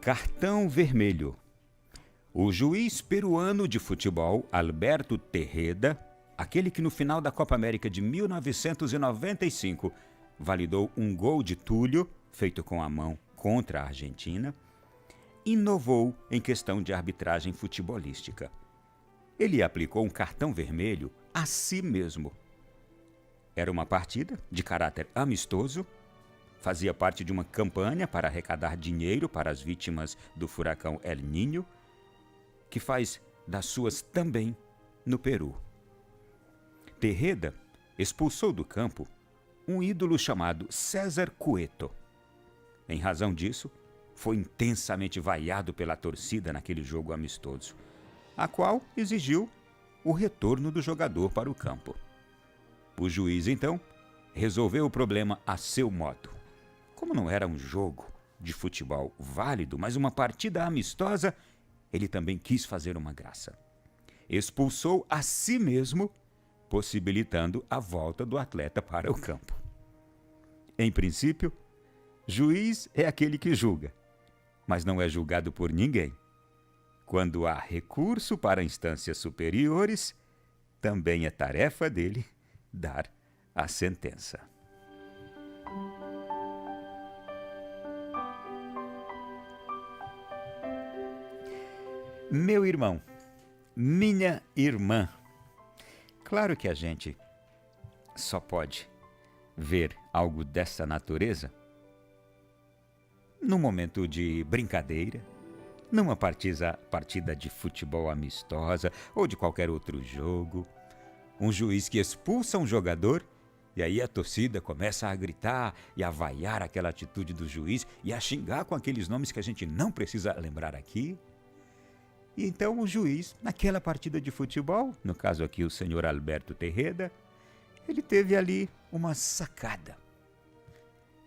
Cartão vermelho. O juiz peruano de futebol, Alberto Tejeda, aquele que no final da Copa América de 1995 validou um gol de Túlio, feito com a mão contra a Argentina, inovou em questão de arbitragem futebolística. Ele aplicou um cartão vermelho a si mesmo. Era uma partida de caráter amistoso, fazia parte de uma campanha para arrecadar dinheiro para as vítimas do furacão El Niño, que faz das suas também no Peru. Tejeda expulsou do campo um ídolo chamado César Cueto. Em razão disso, foi intensamente vaiado pela torcida naquele jogo amistoso, a qual exigiu o retorno do jogador para o campo. O juiz, então, resolveu o problema a seu modo. Como não era um jogo de futebol válido, mas uma partida amistosa, ele também quis fazer uma graça. Expulsou a si mesmo, possibilitando a volta do atleta para o campo. Em princípio, juiz é aquele que julga, mas não é julgado por ninguém. Quando há recurso para instâncias superiores, também é tarefa dele dar a sentença. Meu irmão, minha irmã, claro que a gente só pode ver algo dessa natureza num momento de brincadeira, numa partida de futebol amistosa ou de qualquer outro jogo. Um juiz que expulsa um jogador e aí a torcida começa a gritar e a vaiar aquela atitude do juiz e a xingar com aqueles nomes que a gente não precisa lembrar aqui. E então o juiz, naquela partida de futebol, no caso aqui o senhor Alberto Tejeda, ele teve ali uma sacada.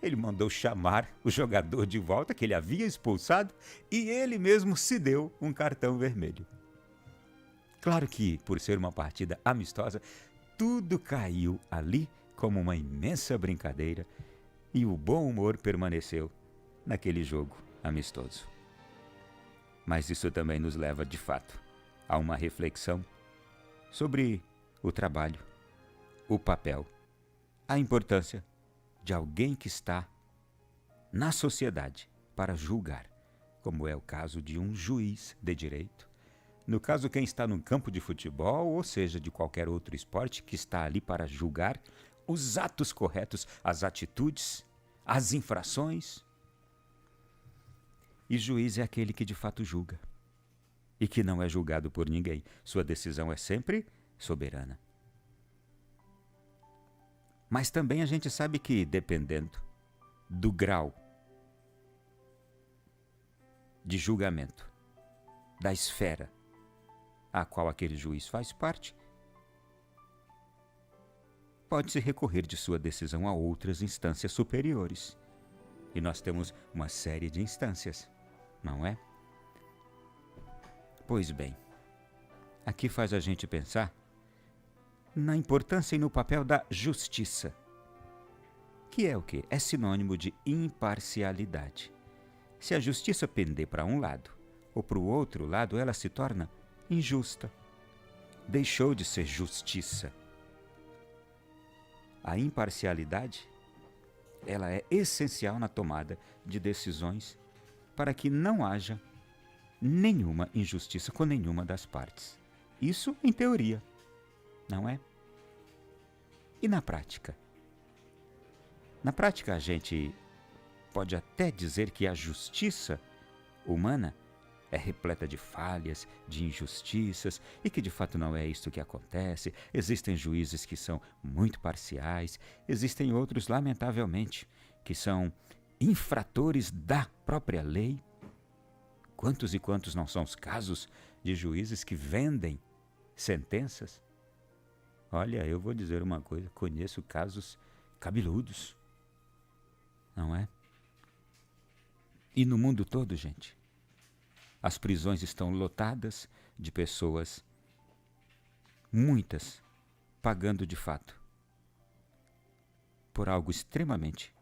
Ele mandou chamar o jogador de volta, que ele havia expulsado, e ele mesmo se deu um cartão vermelho. Claro que, por ser uma partida amistosa, tudo caiu ali como uma imensa brincadeira e o bom humor permaneceu naquele jogo amistoso. Mas isso também nos leva, de fato, a uma reflexão sobre o trabalho, o papel, a importância de alguém que está na sociedade para julgar, como é o caso de um juiz de direito. No caso, quem está no campo de futebol, ou seja, de qualquer outro esporte, que está ali para julgar os atos corretos, as atitudes, as infrações. E juiz é aquele que de fato julga e que não é julgado por ninguém. Sua decisão é sempre soberana. Mas também a gente sabe que, dependendo do grau de julgamento, da esfera a qual aquele juiz faz parte, pode-se recorrer de sua decisão a outras instâncias superiores. E nós temos uma série de instâncias, não é? Pois bem, aqui faz a gente pensar na importância e no papel da justiça, que é o quê? É sinônimo de imparcialidade. Se a justiça pender para um lado ou para o outro lado, ela se torna injusta. Deixou de ser justiça. A imparcialidade, ela é essencial na tomada de decisões para que não haja nenhuma injustiça com nenhuma das partes. Isso em teoria, não é? E na prática? Na prática, a gente pode até dizer que a justiça humana é repleta de falhas, de injustiças, e que de fato não é isto que acontece. Existem juízes que são muito parciais, existem outros, lamentavelmente, que são infratores da própria lei. Quantos e quantos não são os casos de juízes que vendem sentenças? Olha, eu vou dizer uma coisa, conheço casos cabeludos, não é? E no mundo todo, gente, as prisões estão lotadas de pessoas, muitas, pagando de fato por algo extremamente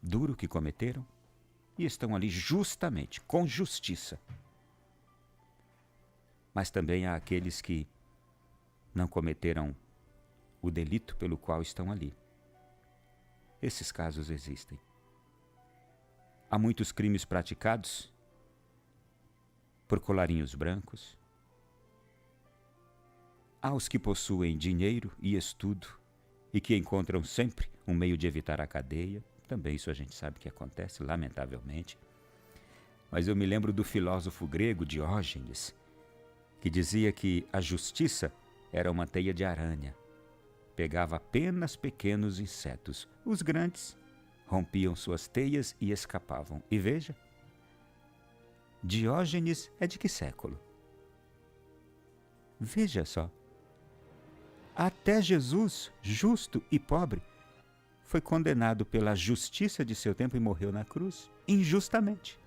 duro que cometeram, e estão ali justamente, com justiça. Mas também há aqueles que não cometeram o delito pelo qual estão ali. Esses casos existem. Há muitos crimes praticados por colarinhos brancos. Há os que possuem dinheiro e estudo e que encontram sempre um meio de evitar a cadeia. Também isso a gente sabe que acontece, lamentavelmente. Mas eu me lembro do filósofo grego Diógenes, que dizia que a justiça era uma teia de aranha. Pegava apenas pequenos insetos. Os grandes rompiam suas teias e escapavam. E veja, Diógenes é de que século? Veja só. Até Jesus, justo e pobre, foi condenado pela justiça de seu tempo e morreu na cruz, injustamente.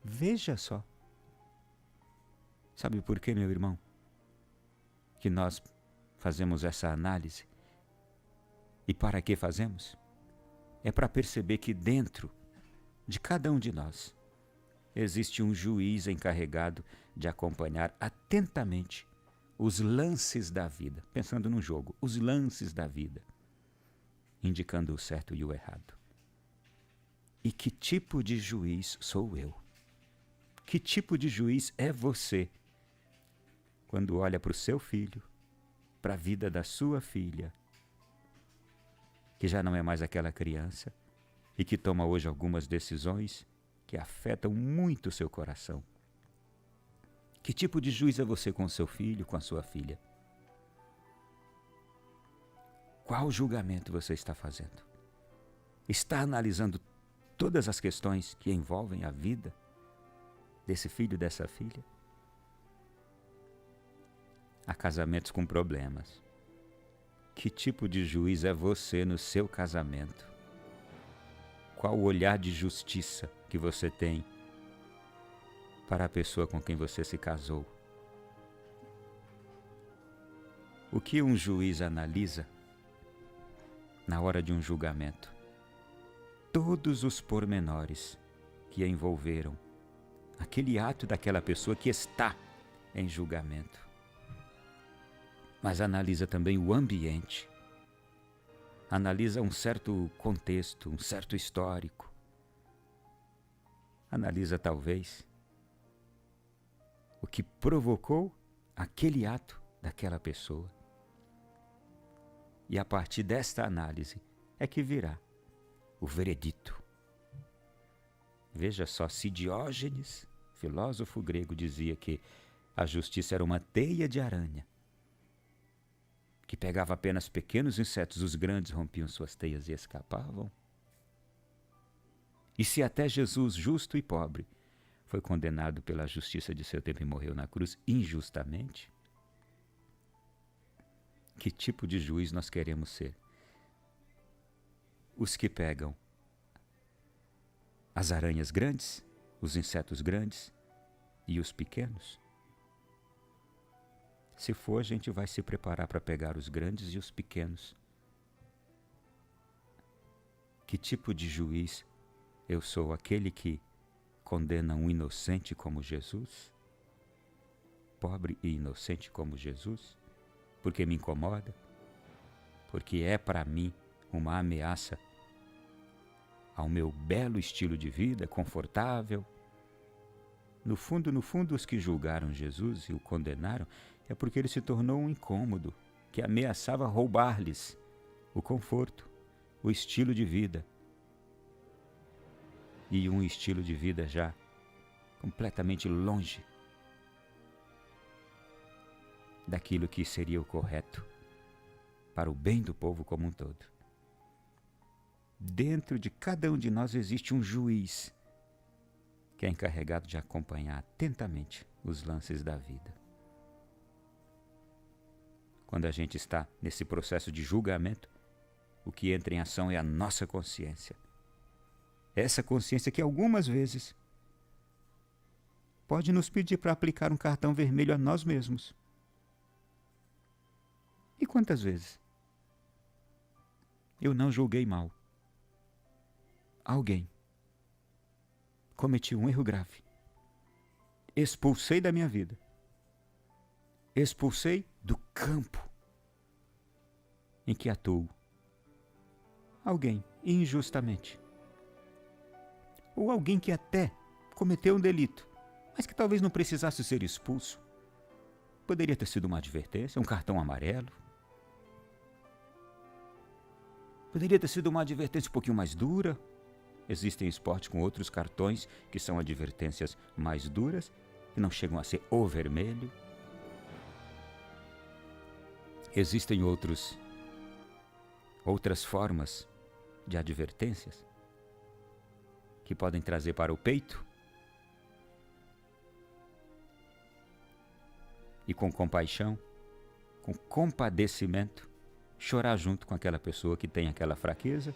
Veja só. Sabe por quê, meu irmão? Que nós fazemos essa análise. E para que fazemos? É para perceber que dentro de cada um de nós existe um juiz encarregado de acompanhar atentamente os lances da vida, pensando no jogo, os lances da vida, indicando o certo e o errado. E que tipo de juiz sou eu? Que tipo de juiz é você? Quando olha para o seu filho, para a vida da sua filha, que já não é mais aquela criança e que toma hoje algumas decisões que afetam muito o seu coração. Que tipo de juiz é você com o seu filho, com a sua filha? Qual julgamento você está fazendo? Está analisando todas as questões que envolvem a vida desse filho e dessa filha? Há casamentos com problemas. Que tipo de juiz é você no seu casamento? Qual o olhar de justiça que você tem para a pessoa com quem você se casou? O que um juiz analisa na hora de um julgamento? Todos os pormenores que envolveram aquele ato daquela pessoa que está em julgamento. Mas analisa também o ambiente, analisa um certo contexto, um certo histórico, analisa talvez o que provocou aquele ato daquela pessoa. E a partir desta análise é que virá o veredito. Veja só, se Diógenes, filósofo grego, dizia que a justiça era uma teia de aranha, que pegava apenas pequenos insetos, os grandes rompiam suas teias e escapavam. E se até Jesus, justo e pobre, foi condenado pela justiça de seu tempo e morreu na cruz injustamente, que tipo de juiz nós queremos ser? Os que pegam as aranhas grandes, os insetos grandes e os pequenos? Se for, a gente vai se preparar para pegar os grandes e os pequenos. Que tipo de juiz eu sou? Aquele que condena um inocente como Jesus? Pobre e inocente como Jesus? Porque me incomoda? Porque é para mim uma ameaça ao meu belo estilo de vida, confortável? No fundo, os que julgaram Jesus e o condenaram é porque ele se tornou um incômodo que ameaçava roubar-lhes o conforto, o estilo de vida. E um estilo de vida já completamente longe daquilo que seria o correto para o bem do povo como um todo. Dentro de cada um de nós existe um juiz que é encarregado de acompanhar atentamente os lances da vida. Quando a gente está nesse processo de julgamento, o que entra em ação é a nossa consciência. Essa consciência que algumas vezes pode nos pedir para aplicar um cartão vermelho a nós mesmos. E quantas vezes eu não julguei mal alguém. Cometi um erro grave. Expulsei da minha vida. Expulsei do campo em que atuo alguém injustamente. Ou alguém que até cometeu um delito, mas que talvez não precisasse ser expulso. Poderia ter sido uma advertência, um cartão amarelo. Poderia ter sido uma advertência um pouquinho mais dura. Existem esportes com outros cartões que são advertências mais duras, que não chegam a ser o vermelho. Existem outras formas de advertências que podem trazer para o peito e com compaixão, com compadecimento, chorar junto com aquela pessoa que tem aquela fraqueza,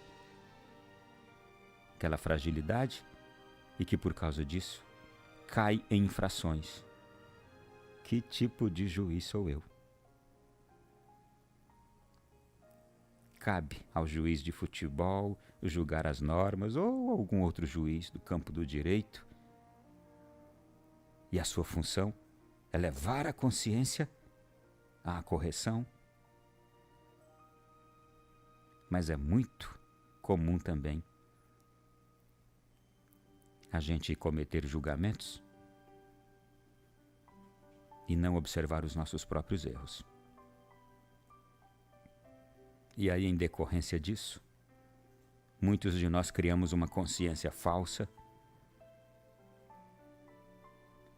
aquela fragilidade e que por causa disso cai em infrações. Que tipo de juiz sou eu? Cabe ao juiz de futebol julgar as normas ou algum outro juiz do campo do direito. E a sua função é levar a consciência à correção. Mas é muito comum também a gente cometer julgamentos e não observar os nossos próprios erros. E aí, em decorrência disso, muitos de nós criamos uma consciência falsa.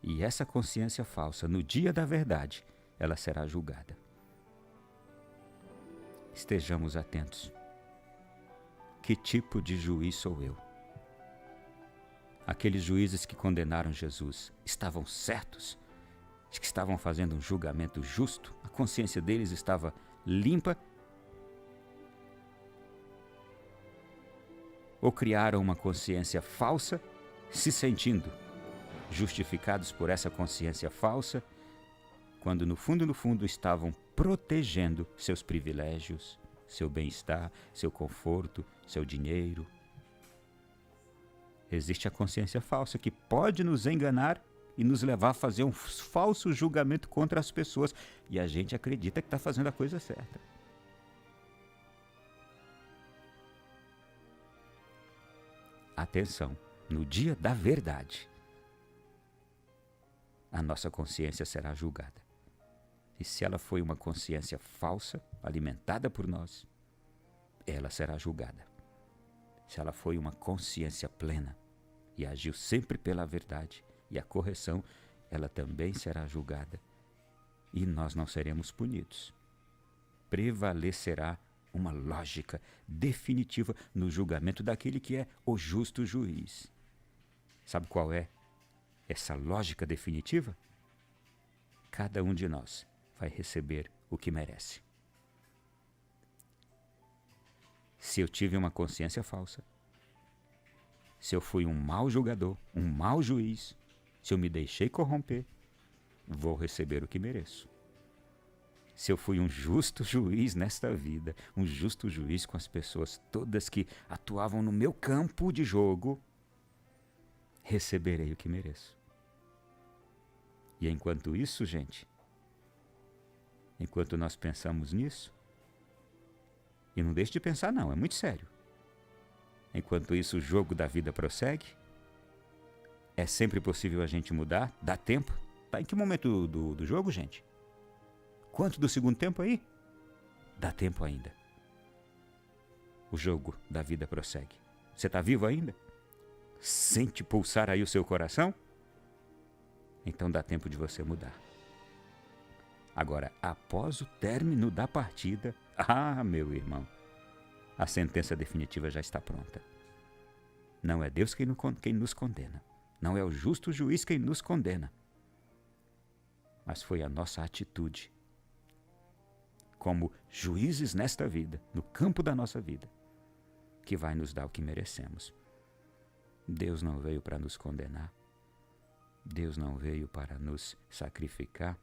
E essa consciência falsa, no dia da verdade, ela será julgada. Estejamos atentos. Que tipo de juiz sou eu? Aqueles juízes que condenaram Jesus estavam certos? Que estavam fazendo um julgamento justo? A consciência deles estava limpa? Ou criaram uma consciência falsa, se sentindo justificados por essa consciência falsa, quando no fundo estavam protegendo seus privilégios, seu bem-estar, seu conforto, seu dinheiro? Existe a consciência falsa que pode nos enganar e nos levar a fazer um falso julgamento contra as pessoas, e a gente acredita que está fazendo a coisa certa. Atenção, no dia da verdade, a nossa consciência será julgada. E se ela foi uma consciência falsa, alimentada por nós, ela será julgada. Se ela foi uma consciência plena e agiu sempre pela verdade e a correção, ela também será julgada. E nós não seremos punidos. Prevalecerá uma lógica definitiva no julgamento daquele que é o justo juiz. Sabe qual é essa lógica definitiva? Cada um de nós vai receber o que merece. Se eu tive uma consciência falsa, se eu fui um mau julgador, um mau juiz, se eu me deixei corromper, vou receber o que mereço. Se eu fui um justo juiz nesta vida, um justo juiz com as pessoas todas que atuavam no meu campo de jogo, receberei o que mereço. E enquanto isso, gente, enquanto nós pensamos nisso, e não deixe de pensar não, é muito sério. Enquanto isso, o jogo da vida prossegue. É sempre possível a gente mudar, dá tempo. Tá em que momento do jogo, gente? Quanto do segundo tempo aí? Dá tempo ainda. O jogo da vida prossegue. Você está vivo ainda? Sente pulsar aí o seu coração? Então dá tempo de você mudar. Agora, após o término da partida, meu irmão, a sentença definitiva já está pronta. Não é Deus quem nos condena. Não é o justo juiz quem nos condena. Mas foi a nossa atitude como juízes nesta vida, no campo da nossa vida, que vai nos dar o que merecemos. Deus não veio para nos condenar. Deus não veio para nos sacrificar.